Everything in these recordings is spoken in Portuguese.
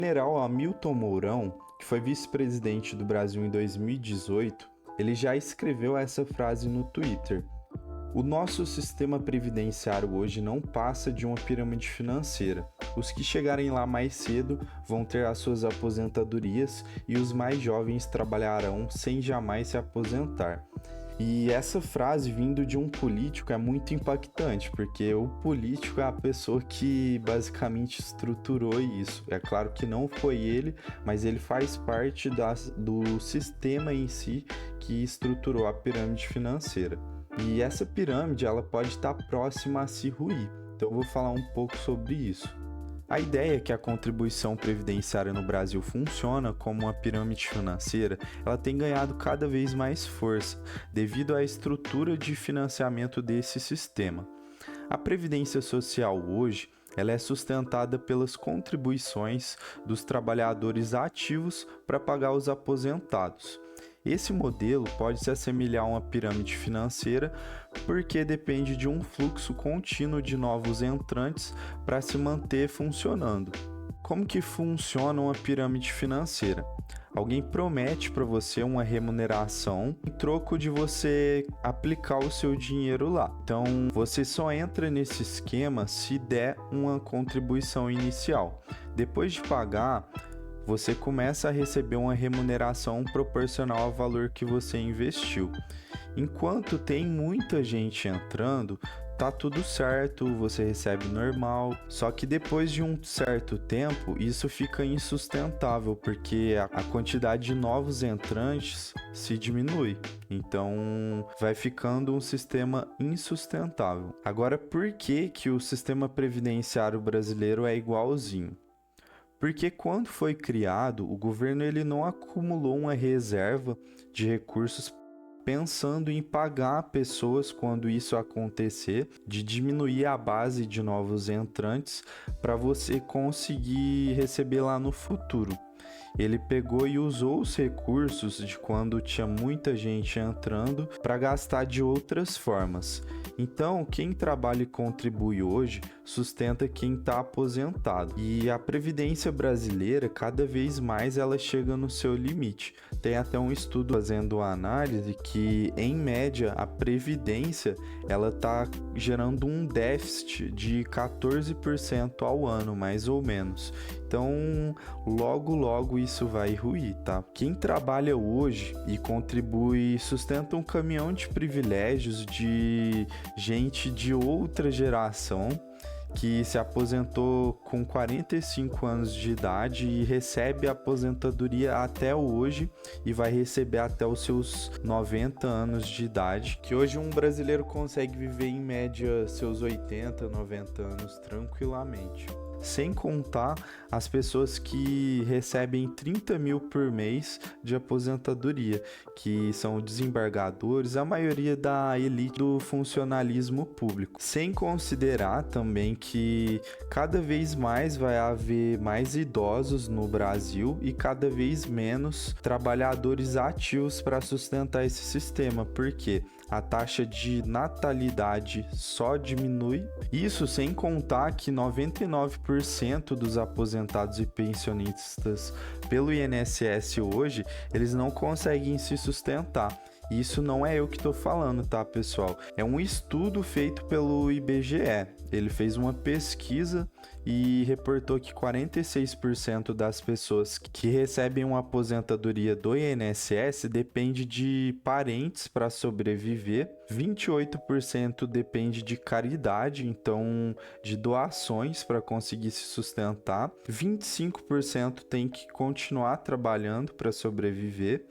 general Hamilton Mourão, que foi vice-presidente do Brasil em 2018, ele já escreveu essa frase no Twitter. O nosso sistema previdenciário hoje não passa de uma pirâmide financeira. Os que chegarem lá mais cedo vão ter as suas aposentadorias e os mais jovens trabalharão sem jamais se aposentar. E essa frase vindo de um político é muito impactante, porque o político é a pessoa que basicamente estruturou isso. É claro que não foi ele, mas ele faz parte do sistema em si que estruturou a pirâmide financeira. E essa pirâmide ela pode estar próxima a se ruir, então eu vou falar um pouco sobre isso. A ideia é que a contribuição previdenciária no Brasil funciona como uma pirâmide financeira, ela tem ganhado cada vez mais força devido à estrutura de financiamento desse sistema. A previdência social hoje ela é sustentada pelas contribuições dos trabalhadores ativos para pagar os aposentados. Esse modelo pode se assemelhar a uma pirâmide financeira porque depende de um fluxo contínuo de novos entrantes para se manter funcionando. Como que funciona uma pirâmide financeira? Alguém promete para você uma remuneração em troco de você aplicar o seu dinheiro lá. Então, você só entra nesse esquema se der uma contribuição inicial. Depois de pagar, você começa a receber uma remuneração proporcional ao valor que você investiu. Enquanto tem muita gente entrando, tá tudo certo, você recebe normal. Só que depois de um certo tempo, isso fica insustentável, porque a quantidade de novos entrantes se diminui. Então, vai ficando um sistema insustentável. Agora, por que o sistema previdenciário brasileiro é igualzinho? Porque quando foi criado, o governo ele não acumulou uma reserva de recursos pensando em pagar pessoas quando isso acontecer, de diminuir a base de novos entrantes para você conseguir receber lá no futuro. Ele pegou e usou os recursos de quando tinha muita gente entrando para gastar de outras formas. Então, quem trabalha e contribui hoje sustenta quem está aposentado. E a Previdência brasileira, cada vez mais ela chega no seu limite. Tem até um estudo fazendo a análise que, em média, a Previdência ela está gerando um déficit de 14% ao ano, mais ou menos. Então, logo isso vai ruir, tá? Quem trabalha hoje e contribui sustenta um caminhão de privilégios de gente de outra geração que se aposentou com 45 anos de idade e recebe a aposentadoria até hoje e vai receber até os seus 90 anos de idade, que hoje um brasileiro consegue viver em média seus 80, 90 anos tranquilamente. Sem contar as pessoas que recebem 30 mil por mês de aposentadoria, que são desembargadores, a maioria da elite do funcionalismo público. Sem considerar também que cada vez mais vai haver mais idosos no Brasil e cada vez menos trabalhadores ativos para sustentar esse sistema, porque a taxa de natalidade só diminui. Isso sem contar que 99% dos aposentados e pensionistas pelo INSS hoje, eles não conseguem se sustentar. Isso não é eu que estou falando, tá, pessoal? É um estudo feito pelo IBGE. Ele fez uma pesquisa e reportou que 46% das pessoas que recebem uma aposentadoria do INSS depende de parentes para sobreviver, 28% depende de caridade, então de doações para conseguir se sustentar, 25% tem que continuar trabalhando para sobreviver,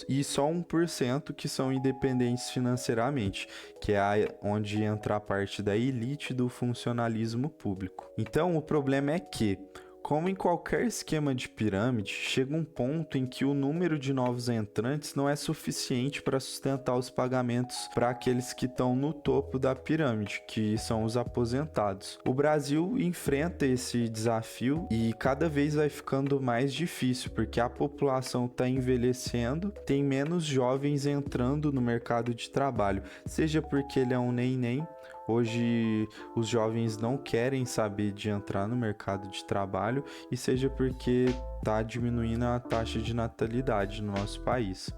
e só 1% que são independentes financeiramente, que é onde entra a parte da elite do funcionalismo público. Então, o problema é que, como em qualquer esquema de pirâmide, chega um ponto em que o número de novos entrantes não é suficiente para sustentar os pagamentos para aqueles que estão no topo da pirâmide, que são os aposentados. O Brasil enfrenta esse desafio e cada vez vai ficando mais difícil, porque a população está envelhecendo, tem menos jovens entrando no mercado de trabalho, seja porque ele é um neném hoje os jovens não querem saber de entrar no mercado de trabalho, e seja porque está diminuindo a taxa de natalidade no nosso país.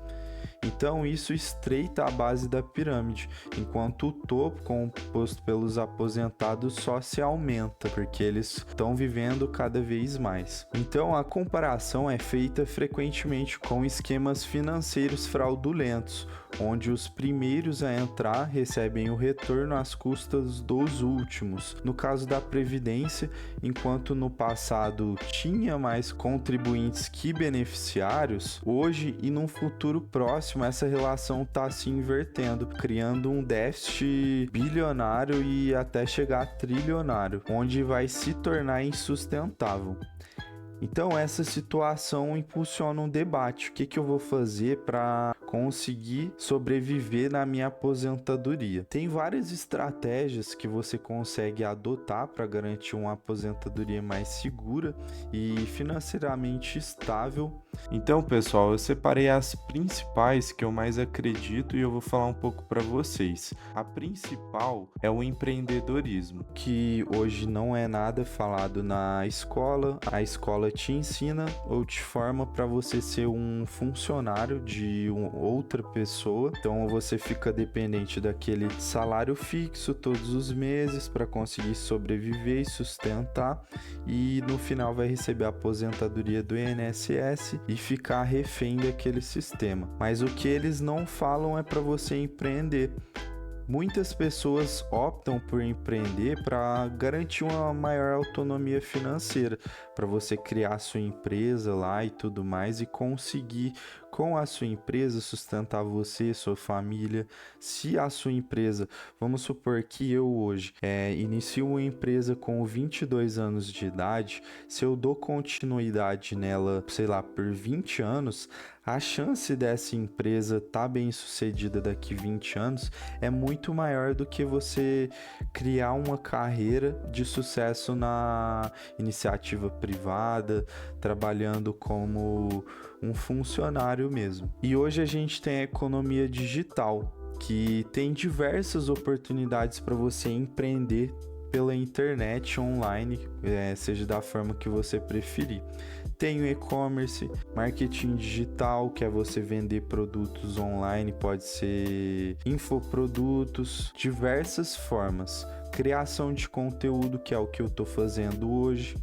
Então isso estreita a base da pirâmide, enquanto o topo, composto pelos aposentados, só se aumenta, porque eles estão vivendo cada vez mais. Então a comparação é feita frequentemente com esquemas financeiros fraudulentos, onde os primeiros a entrar recebem o retorno às custas dos últimos. No caso da Previdência, enquanto no passado tinha mais contribuintes que beneficiários, hoje e num futuro próximo essa relação está se invertendo, criando um déficit bilionário e até chegar a trilionário, onde vai se tornar insustentável. Então essa situação impulsiona um debate. O que eu vou fazer para conseguir sobreviver na minha aposentadoria? Tem várias estratégias que você consegue adotar para garantir uma aposentadoria mais segura e financeiramente estável. Então, pessoal, eu separei as principais que eu mais acredito e eu vou falar um pouco para vocês. A principal é o empreendedorismo, que hoje não é nada falado na escola. A escola te ensina ou te forma para você ser um funcionário de outra pessoa, então você fica dependente daquele salário fixo todos os meses para conseguir sobreviver e sustentar, e no final vai receber a aposentadoria do INSS e ficar refém daquele sistema. Mas o que eles não falam é para você empreender. Muitas pessoas optam por empreender para garantir uma maior autonomia financeira, para você criar sua empresa lá e tudo mais e conseguir com a sua empresa sustentar você, sua família. Se a sua empresa, vamos supor que eu hoje inicio uma empresa com 22 anos de idade, se eu dou continuidade nela, sei lá, por 20 anos, a chance dessa empresa estar bem sucedida daqui 20 anos é muito maior do que você criar uma carreira de sucesso na iniciativa privada, trabalhando como um funcionário mesmo. E hoje a gente tem a economia digital, que tem diversas oportunidades para você empreender pela internet online, seja da forma que você preferir. Tem o e-commerce, marketing digital, que é você vender produtos online, pode ser infoprodutos, diversas formas. Criação de conteúdo, que é o que eu estou fazendo hoje,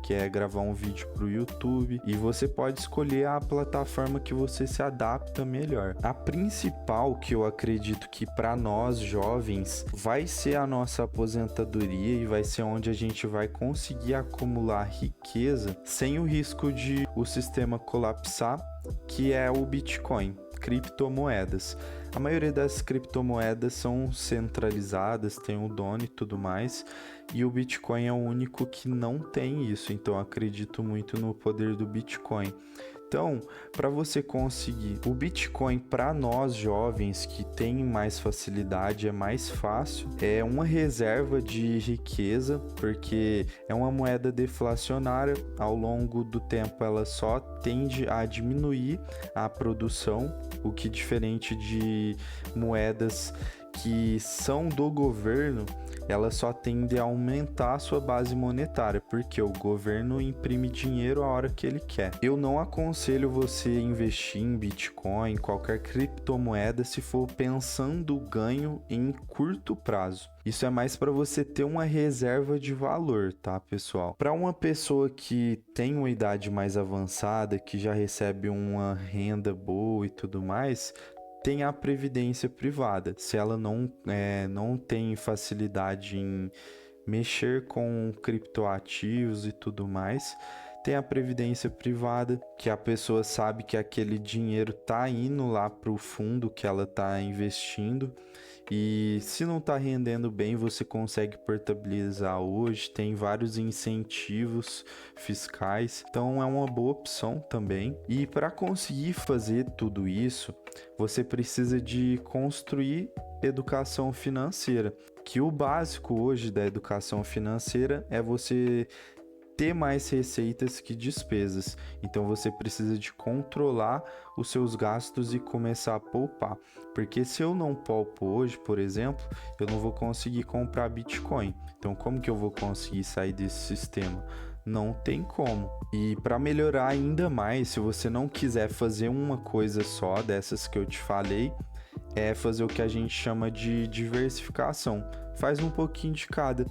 que é gravar um vídeo para o YouTube, e você pode escolher a plataforma que você se adapta melhor. A principal, que eu acredito que para nós jovens vai ser a nossa aposentadoria e vai ser onde a gente vai conseguir acumular riqueza sem o risco de o sistema colapsar, que é o Bitcoin. Criptomoedas. A maioria das criptomoedas são centralizadas, tem um dono e tudo mais, e o Bitcoin é o único que não tem isso, então eu acredito muito no poder do Bitcoin. Então, para você conseguir o Bitcoin, para nós jovens que tem mais facilidade, é mais fácil, é uma reserva de riqueza, porque é uma moeda deflacionária, ao longo do tempo ela só tende a diminuir a produção, o que diferente de moedas que são do governo, ela só tende a aumentar a sua base monetária, porque o governo imprime dinheiro a hora que ele quer. Eu não aconselho você investir em Bitcoin, qualquer criptomoeda, se for pensando ganho em curto prazo. Isso é mais para você ter uma reserva de valor, tá, pessoal? Para uma pessoa que tem uma idade mais avançada, que já recebe uma renda boa e tudo mais, tem a previdência privada. Se ela não tem facilidade em mexer com criptoativos e tudo mais, tem a previdência privada, que a pessoa sabe que aquele dinheiro tá indo lá para o fundo que ela tá investindo, e se não tá rendendo bem, você consegue portabilizar hoje, tem vários incentivos fiscais, então é uma boa opção também. E para conseguir fazer tudo isso, você precisa de construir educação financeira, que o básico hoje da educação financeira é você ter mais receitas que despesas. Então você precisa de controlar os seus gastos e começar a poupar. Porque se eu não poupo hoje, por exemplo, eu não vou conseguir comprar Bitcoin. Então como que eu vou conseguir sair desse sistema? Não tem como. E para melhorar ainda mais, se você não quiser fazer uma coisa só dessas que eu te falei, é fazer o que a gente chama de diversificação. Faz um pouquinho de cada.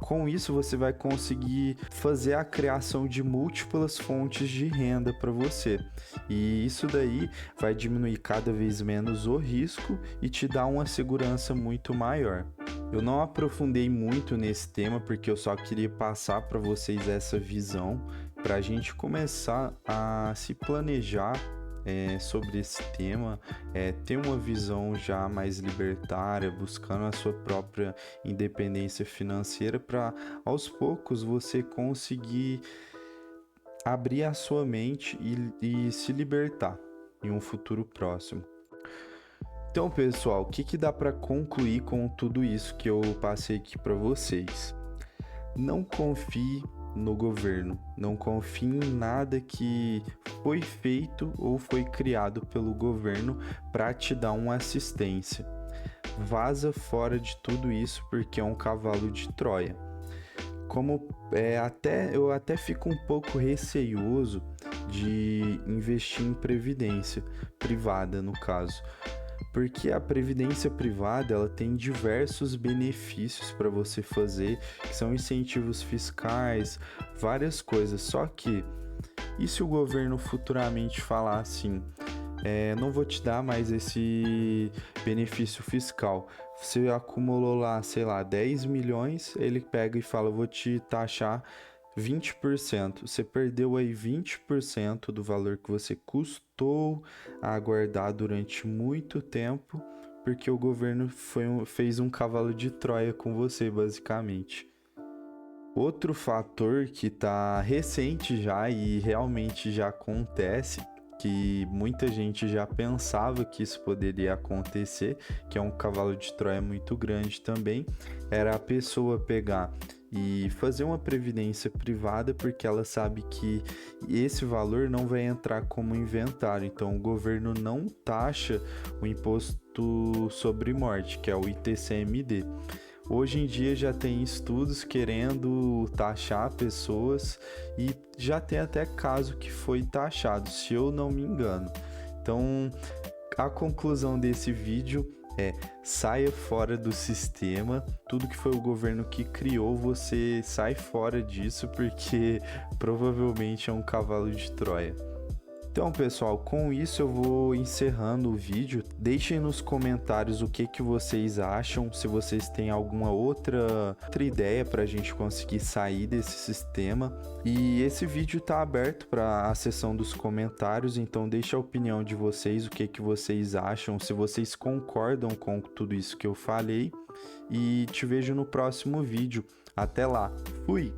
Com isso, você vai conseguir fazer a criação de múltiplas fontes de renda para você. E isso daí vai diminuir cada vez menos o risco e te dar uma segurança muito maior. Eu não aprofundei muito nesse tema porque eu só queria passar para vocês essa visão para a gente começar a se planejar sobre esse tema, ter uma visão já mais libertária, buscando a sua própria independência financeira para aos poucos você conseguir abrir a sua mente e se libertar em um futuro próximo. Então, pessoal, o que dá para concluir com tudo isso que eu passei aqui para vocês? Não confie no governo, não confie em nada que foi feito ou foi criado pelo governo para te dar uma assistência. Vaza fora de tudo isso porque é um cavalo de Troia. Eu até fico um pouco receioso de investir em previdência privada, no caso. Porque a previdência privada ela tem diversos benefícios para você fazer, que são incentivos fiscais, várias coisas. Só que, e se o governo futuramente falar assim, não vou te dar mais esse benefício fiscal. Você acumulou lá, sei lá, 10 milhões, ele pega e fala, vou te taxar 20%. Você perdeu aí 20% do valor que você custou a guardar durante muito tempo, porque o governo fez um cavalo de Troia com você, basicamente. Outro fator que está recente já e realmente já acontece, que muita gente já pensava que isso poderia acontecer, que é um cavalo de Troia muito grande também, era a pessoa pegar e fazer uma previdência privada porque ela sabe que esse valor não vai entrar como inventário. Então o governo não taxa o imposto sobre morte, que é o ITCMD. Hoje em dia já tem estudos querendo taxar pessoas e já tem até caso que foi taxado, se eu não me engano. Então, a conclusão desse vídeo é: saia fora do sistema, tudo que foi o governo que criou, você sai fora disso porque provavelmente é um cavalo de Troia. Então, pessoal, com isso eu vou encerrando o vídeo. Deixem nos comentários o que vocês acham, se vocês têm alguma outra ideia para a gente conseguir sair desse sistema. E esse vídeo está aberto para a seção dos comentários, então deixe a opinião de vocês, o que vocês acham, se vocês concordam com tudo isso que eu falei. E te vejo no próximo vídeo. Até lá, fui!